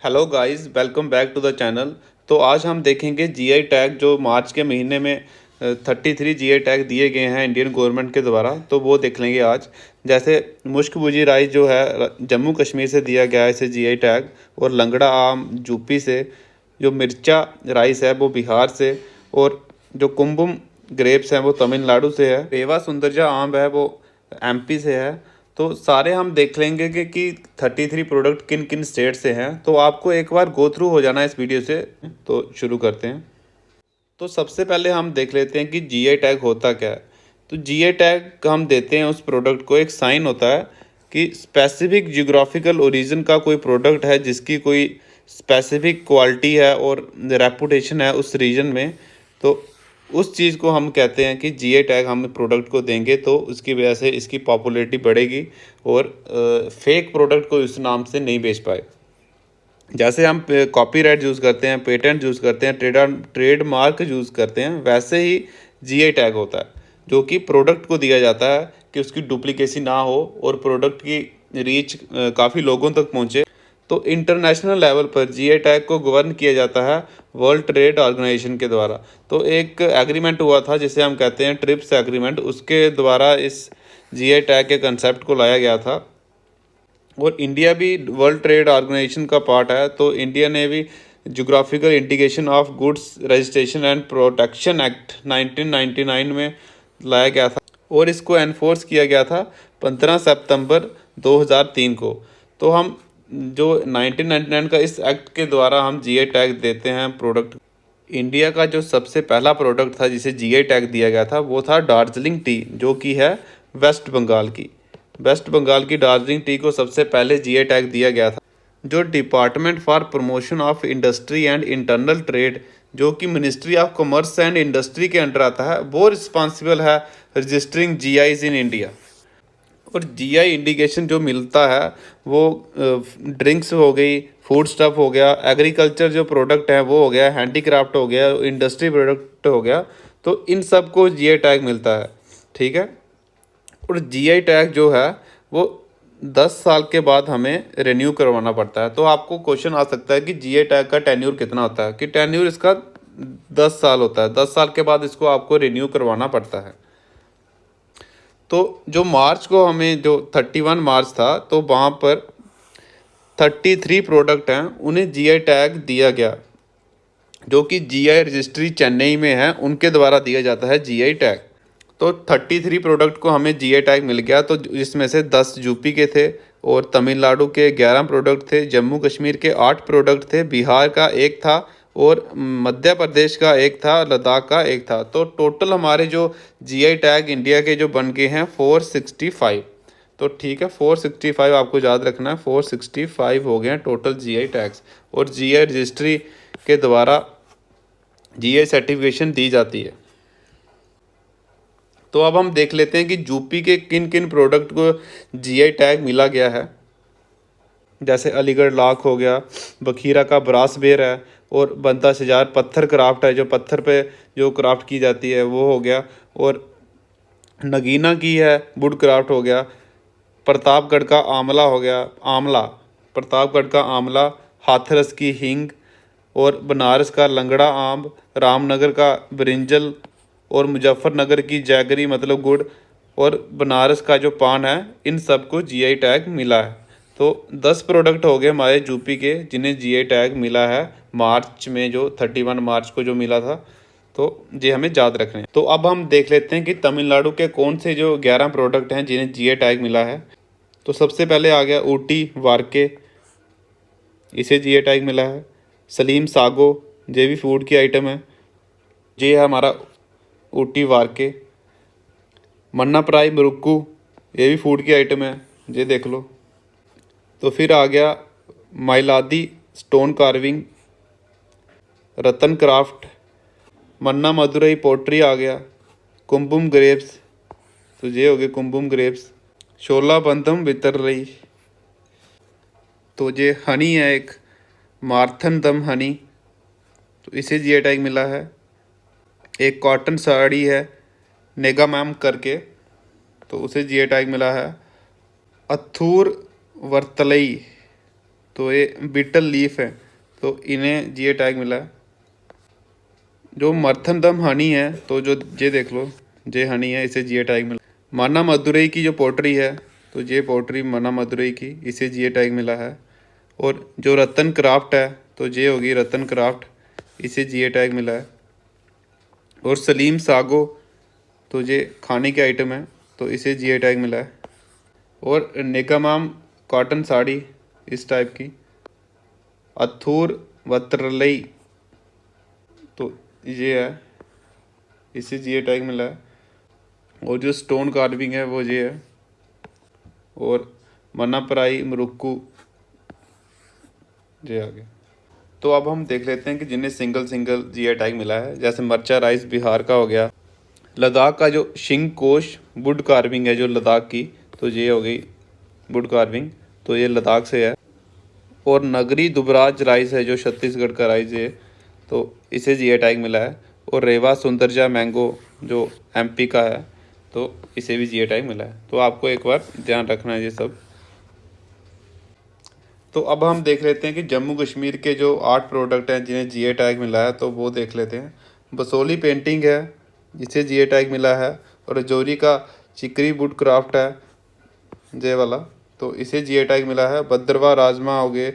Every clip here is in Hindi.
Hello guys, welcome back to the channel. तो आज हम देखेंगे जीआई टैग जो मार्च के महीने में 33 जीआई टैग दिए गए हैं इंडियन गवर्नमेंट के द्वारा। तो वो देख लेंगे आज। जैसे मुश्क राइस जो है जम्मू कश्मीर से दिया गया है इसे जीआई टैग। और लंगड़ा आम यूपी से, जो मिर्चा राइस है वो बिहार से, और जो कुंभुम ग्रेप्स हैं वो तमिलनाडु से है। पेवा सुंदरजा आम है वो एमपी से है। तो सारे हम देख लेंगे कि 33 प्रोडक्ट किन किन स्टेट से हैं। तो आपको एक बार गो थ्रू हो जाना है इस वीडियो से। तो शुरू करते हैं। तो सबसे पहले हम देख लेते हैं कि जीआई टैग होता क्या है। तो जीआई टैग हम देते हैं उस प्रोडक्ट को, एक साइन होता है कि स्पेसिफिक जियोग्राफिकल ओरिजिन का कोई प्रोडक्ट है जिसकी कोई स्पेसिफिक क्वालिटी है और रेपुटेशन है उस रीजन में। तो उस चीज़ को हम कहते हैं कि जीआई टैग हम प्रोडक्ट को देंगे तो उसकी वजह से इसकी पॉपुलैरिटी बढ़ेगी और फेक प्रोडक्ट को इस नाम से नहीं बेच पाए। जैसे हम कॉपीराइट यूज़ करते हैं, पेटेंट यूज़ करते हैं, ट्रेडमार्क यूज़ करते हैं, वैसे ही जीआई टैग होता है जो कि प्रोडक्ट को दिया जाता है कि उसकी डुप्लीकेसी ना हो और प्रोडक्ट की रीच काफ़ी लोगों तक पहुंचे। तो इंटरनेशनल लेवल पर जीआई टैग को गवर्न किया जाता है वर्ल्ड ट्रेड ऑर्गेनाइजेशन के द्वारा। तो एक एग्रीमेंट हुआ था जिसे हम कहते हैं ट्रिप्स एग्रीमेंट, उसके द्वारा इस जीआई टैग के कंसेप्ट को लाया गया था। और इंडिया भी वर्ल्ड ट्रेड ऑर्गेनाइजेशन का पार्ट है। तो इंडिया ने भी geographical indication of goods registration and protection act 1999 में लाया गया था और इसको एनफोर्स किया गया था 15 सितंबर 2003 को। तो हम जो 1999 का इस एक्ट के द्वारा हम जीआई टैग देते हैं प्रोडक्ट। इंडिया का जो सबसे पहला प्रोडक्ट था जिसे जीआई टैग दिया गया था वो था दार्जिलिंग टी, जो कि है वेस्ट बंगाल की। वेस्ट बंगाल की दार्जिलिंग टी को सबसे पहले जीआई टैग दिया गया था। जो department for promotion of industry and internal trade, जो कि ministry of commerce and industry के अंडर आता है, वो रिस्पॉन्सिबल है रजिस्टरिंग जीआईज इन इंडिया। और जीआई इंडिकेशन जो मिलता है वो ड्रिंक्स हो गई, फूड स्टफ हो गया, एग्रीकल्चर जो प्रोडक्ट है वो हो गया, हैंडीक्राफ्ट हो गया, इंडस्ट्री प्रोडक्ट हो गया। तो इन सब को जीआई टैग मिलता है। ठीक है। और जीआई टैग जो है वो 10 साल के बाद हमें रिन्यू करवाना पड़ता है। तो आपको क्वेश्चन आ सकता है कि जीआई टैग का टेन्योर कितना होता है, कि टेन्योर इसका 10 साल होता है। 10 साल के बाद इसको आपको रिन्यू करवाना पड़ता है। तो जो मार्च को हमें जो 31 मार्च था तो वहाँ पर 33 प्रोडक्ट हैं उन्हें जीआई टैग दिया गया, जो कि जीआई रजिस्ट्री चेन्नई में है, उनके द्वारा दिया जाता है जीआई टैग। तो 33 प्रोडक्ट को हमें जीआई टैग मिल गया। तो इसमें से 10 यूपी के थे और तमिलनाडु के 11 प्रोडक्ट थे, जम्मू कश्मीर के 8 प्रोडक्ट थे, बिहार का एक था और मध्य प्रदेश का एक था, लद्दाख का एक था। तो टोटल हमारे जो जीआई टैग इंडिया के जो बन गए हैं 465। तो ठीक है, 465 आपको याद रखना है, 465 हो गए हैं टोटल जीआई टैग्स। और जीआई रजिस्ट्री के द्वारा जीआई सर्टिफिकेशन दी जाती है। तो अब हम देख लेते हैं कि यूपी के किन किन प्रोडक्ट को जीआई टैग मिला गया है। जैसे अलीगढ़ लाख हो गया, बखीरा का ब्रास बेर है, और बंता शजार पत्थर क्राफ्ट है, जो पत्थर पे जो क्राफ्ट की जाती है वो हो गया, और नगीना की है वुड क्राफ्ट हो गया। प्रतापगढ़ का आंवला हो गया, आंवला, प्रतापगढ़ का आंवला, हाथरस की हींग, और बनारस का लंगड़ा आम, रामनगर का ब्रिंजल, और मुजफ्फरनगर की जैगरी मतलब गुड़, और बनारस का जो पान है, इन सबको जीआई टैग मिला है। तो 10 प्रोडक्ट हो गए हमारे यूपी के जिन्हें जीआई टैग मिला है मार्च में, जो 31 मार्च को जो मिला था। तो ये हमें याद रखने हैं। तो अब हम देख लेते हैं कि तमिलनाडु के कौन से जो 11 प्रोडक्ट हैं जिन्हें जीआई टैग मिला है। तो सबसे पहले आ गया ऊटी वारके, इसे जीआई टैग मिला है। सलीम सागो, ये भी फूड की आइटम है, ये है हमारा ऊटी वारके। मन्ना प्राई मुरुक्कू, ये भी फूड की आइटम है, ये देख लो। तो फिर आ गया माइलादी स्टोन कार्विंग, रतन क्राफ्ट, मन्ना मदुरई पोट्री आ गया, कुंभुम ग्रेप्स, तो ये हो गए कुंभुम ग्रेप्स। शोला बंधम वितरई, तो ये हनी है एक, मार्थन दम हनी, तो इसे जीआई टैग मिला है। एक कॉटन साड़ी है नेगा मैम करके, तो उसे जीआई टैग मिला है। अथूर वर्तलई, तो ये बीटल लीफ है, तो इन्हें जीआई टैग मिला है। जो मर्थन दम हनी है, तो जो ये देख लो, ये हनी है, इसे जीआई टैग मिला। माना मदुरई की जो पोट्री है, तो ये पोट्री माना मदुरई की, इसे जीआई टैग मिला है। और जो रतन क्राफ्ट है, तो ये होगी रतन क्राफ्ट, इसे जीआई टैग मिला है। और सलीम सागो, तो ये खाने के आइटम है, तो इसे जीआई टैग मिला है। और निकामाम कॉटन साड़ी इस टाइप की, अथूर वत्रलई, तो ये है, इसे जीआई टैग मिला है। और जो स्टोन कार्विंग है वो ये है। और मन्नापराई मुरुक्कू, ये आ गया। तो अब हम देख लेते हैं कि जिन्हें सिंगल सिंगल जीआई टैग मिला है। जैसे मर्चा राइस बिहार का हो गया, लद्दाख का जो शिंग कोश वुड कार्विंग है जो लद्दाख की, तो ये हो गई वुड कार्विंग, तो ये लद्दाख से है। और नगरी दुबराज राइस है जो छत्तीसगढ़ का राइस है, तो इसे जीआई टैग मिला है। और रेवा सुंदरजा मैंगो जो एमपी का है, तो इसे भी जीआई टैग मिला है। तो आपको एक बार ध्यान रखना है ये सब। तो अब हम देख लेते हैं कि जम्मू कश्मीर के जो 8 प्रोडक्ट हैं जिन्हें जीआई टैग मिला है, तो वो देख लेते हैं। बसोली पेंटिंग है, जिसे जीआई टैग मिला है। और रजौरी का चिकरी वुड क्राफ्ट है, जय वाला, तो इसे जीआई टैग मिला है। भद्रवाह राजमा हो गए,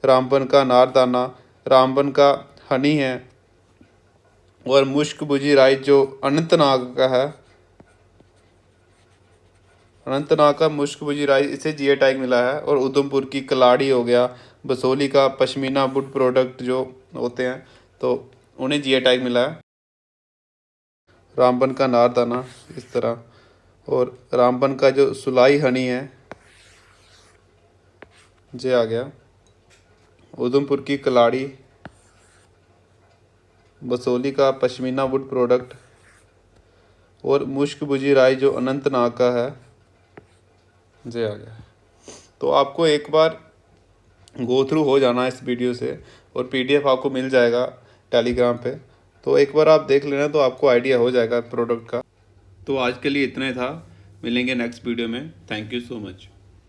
रामबन का नारदाना, रामबन का हनी है। और मुश्क बुजी राइस जो अनंतनाग का है, अनंतनाग का मुश्क बुजी राइस, इसे जीआई टैग मिला है। और उधमपुर की कलाड़ी हो गया, बसोली का पश्मीना वुड प्रोडक्ट जो होते हैं, तो उन्हें जीआई टैग मिला है। रामबन का नारदाना इस तरह। और रामबन का जो सुलाई हनी है, ये आ गया। उधमपुर की कलाड़ी, बसोली का पश्मीना वुड प्रोडक्ट, और मुश्क बुजी राई जो अनंतनाग का है, ये आ गया। तो आपको एक बार गो थ्रू हो जाना इस वीडियो से, और पीडीएफ आपको मिल जाएगा टेलीग्राम पे। तो एक बार आप देख लेना, तो आपको आइडिया हो जाएगा प्रोडक्ट का। तो आज के लिए इतना ही था, मिलेंगे नेक्स्ट वीडियो में। Thank you so much.